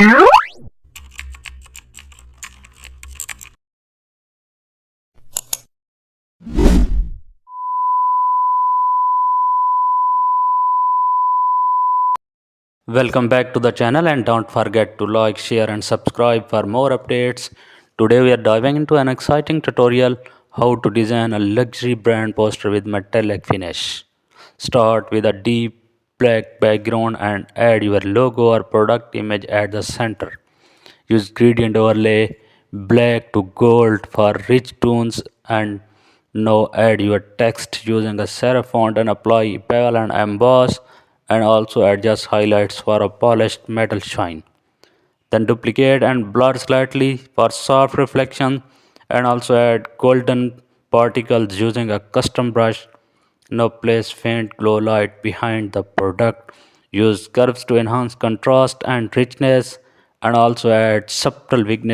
Welcome back to the channel and don't forget to like, share and subscribe for more updates. Today we are diving into an exciting tutorial how to design a luxury brand poster with metallic finish. Start with a deep black background and add your logo or product image at the center. Use gradient overlay black to gold for rich tones and now add your text using a serif font and apply bevel and emboss and also adjust highlights for a polished metal shine. Then duplicate and blur slightly for soft reflection and also add golden particles using a custom brush. Now place faint glow light behind the product. Use curves to enhance contrast and richness and also add subtle weakness